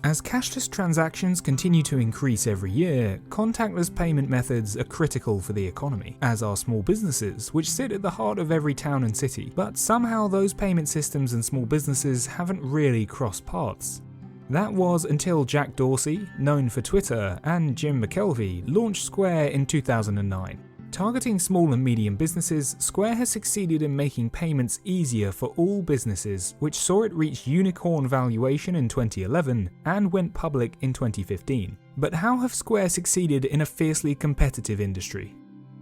As cashless transactions continue to increase every year, contactless payment methods are critical for the economy, as are small businesses, which sit at the heart of every town and city. But somehow those payment systems and small businesses haven't really crossed paths. That was until Jack Dorsey, known for Twitter, and Jim McKelvey launched Square in 2009. Targeting small and medium businesses, Square has succeeded in making payments easier for all businesses, which saw it reach unicorn valuation in 2011 and went public in 2015. But how have Square succeeded in a fiercely competitive industry?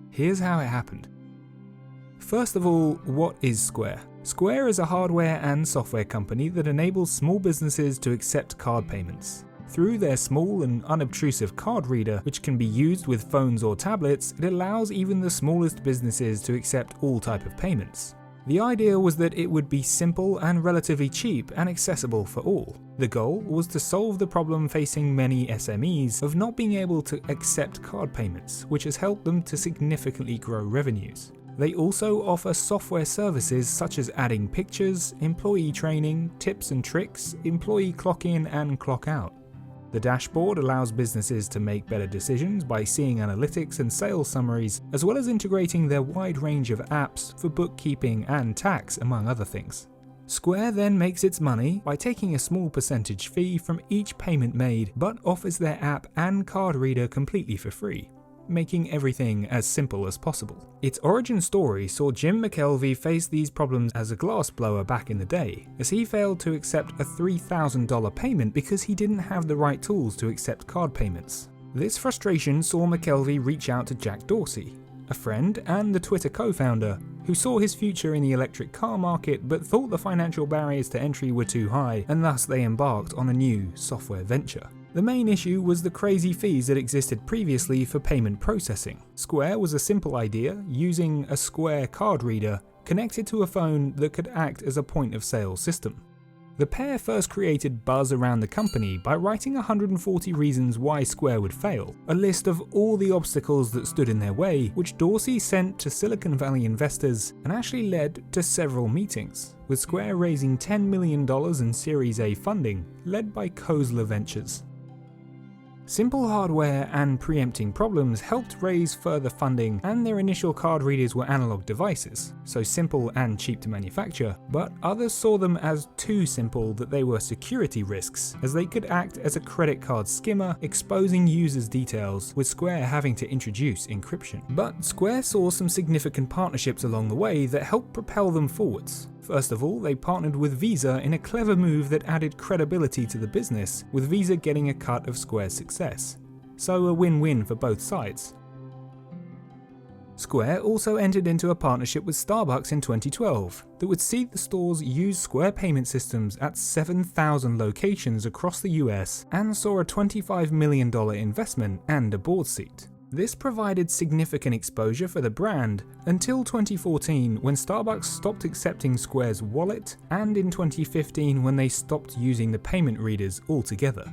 Here's how it happened. First of all, what is Square? Square is a hardware and software company that enables small businesses to accept card payments. Through their small and unobtrusive card reader, which can be used with phones or tablets, it allows even the smallest businesses to accept all types of payments. The idea was that it would be simple and relatively cheap and accessible for all. The goal was to solve the problem facing many SMEs of not being able to accept card payments, which has helped them to significantly grow revenues. They also offer software services such as adding pictures, employee training, tips and tricks, employee clock in and clock out. The dashboard allows businesses to make better decisions by seeing analytics and sales summaries, as well as integrating their wide range of apps for bookkeeping and tax, among other things. Square then makes its money by taking a small percentage fee from each payment made, but offers their app and card reader completely for free, making everything as simple as possible. Its origin story saw Jim McKelvey face these problems as a glassblower back in the day, as he failed to accept a $3,000 payment because he didn't have the right tools to accept card payments. This frustration saw McKelvey reach out to Jack Dorsey, a friend and the Twitter co-founder, who saw his future in the electric car market but thought the financial barriers to entry were too high, and thus they embarked on a new software venture. The main issue was the crazy fees that existed previously for payment processing. Square was a simple idea, using a Square card reader connected to a phone that could act as a point-of-sale system. The pair first created buzz around the company by writing 140 reasons why Square would fail, a list of all the obstacles that stood in their way, which Dorsey sent to Silicon Valley investors and actually led to several meetings, with Square raising $10 million in Series A funding, led by Kozler Ventures. Simple hardware and preempting problems helped raise further funding, and their initial card readers were analog devices, so simple and cheap to manufacture, but others saw them as too simple that they were security risks, as they could act as a credit card skimmer, exposing users' details, with Square having to introduce encryption. But Square saw some significant partnerships along the way that helped propel them forwards. First of all, they partnered with Visa in a clever move that added credibility to the business, with Visa getting a cut of Square's success. So a win-win for both sides. Square also entered into a partnership with Starbucks in 2012 that would see the stores use Square payment systems at 7,000 locations across the US, and saw a $25 million investment and a board seat. This provided significant exposure for the brand until 2014, when Starbucks stopped accepting Square's wallet, and in 2015 when they stopped using the payment readers altogether.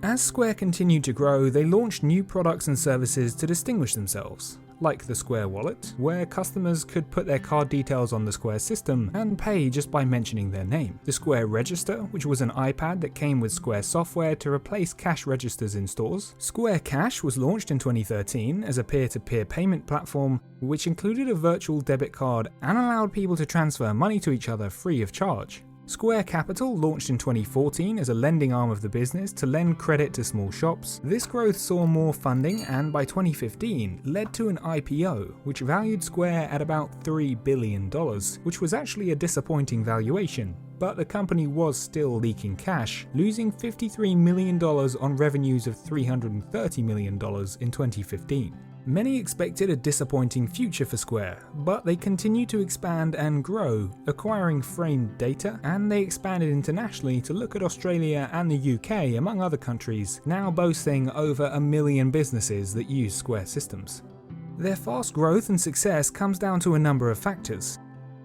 As Square continued to grow, they launched new products and services to distinguish themselves, like the Square Wallet, where customers could put their card details on the Square system and pay just by mentioning their name. The Square Register, which was an iPad that came with Square software to replace cash registers in stores. Square Cash was launched in 2013 as a peer-to-peer payment platform, which included a virtual debit card and allowed people to transfer money to each other free of charge. Square Capital launched in 2014 as a lending arm of the business to lend credit to small shops. This growth saw more funding, and by 2015 led to an IPO, which valued Square at about $3 billion, which was actually a disappointing valuation. But the company was still leaking cash, losing $53 million on revenues of $330 million in 2015. Many expected a disappointing future for Square, but they continued to expand and grow, acquiring framed data, and they expanded internationally to look at Australia and the UK, among other countries, now boasting over 1 million businesses that use Square systems. Their fast growth and success comes down to a number of factors.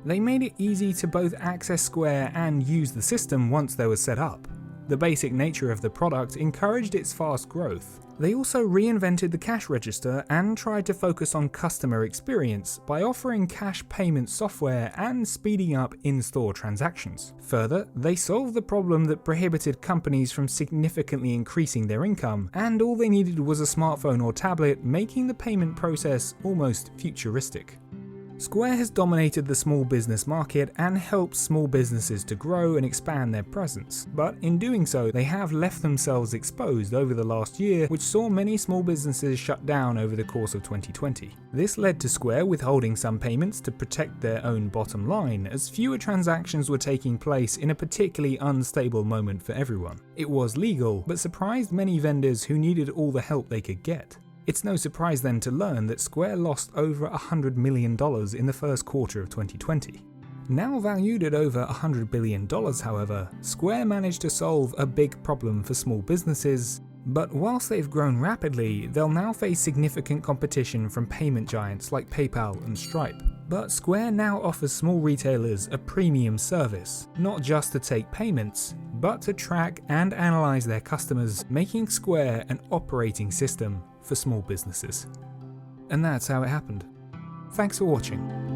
They made it easy to both access Square and use the system once they were set up. The basic nature of the product encouraged its fast growth. They also reinvented the cash register and tried to focus on customer experience by offering cash payment software and speeding up in-store transactions. Further, they solved the problem that prohibited companies from significantly increasing their income, and all they needed was a smartphone or tablet, making the payment process almost futuristic. Square has dominated the small business market and helped small businesses to grow and expand their presence, but in doing so, they have left themselves exposed over the last year, which saw many small businesses shut down over the course of 2020. This led to Square withholding some payments to protect their own bottom line, as fewer transactions were taking place in a particularly unstable moment for everyone. It was legal, but surprised many vendors who needed all the help they could get. It's no surprise then to learn that Square lost over $100 million in the first quarter of 2020. Now valued at over $100 billion, however, Square managed to solve a big problem for small businesses, but whilst they've grown rapidly, they'll now face significant competition from payment giants like PayPal and Stripe. But Square now offers small retailers a premium service, not just to take payments, but to track and analyze their customers, making Square an operating system for small businesses. And that's how it happened. Thanks for watching.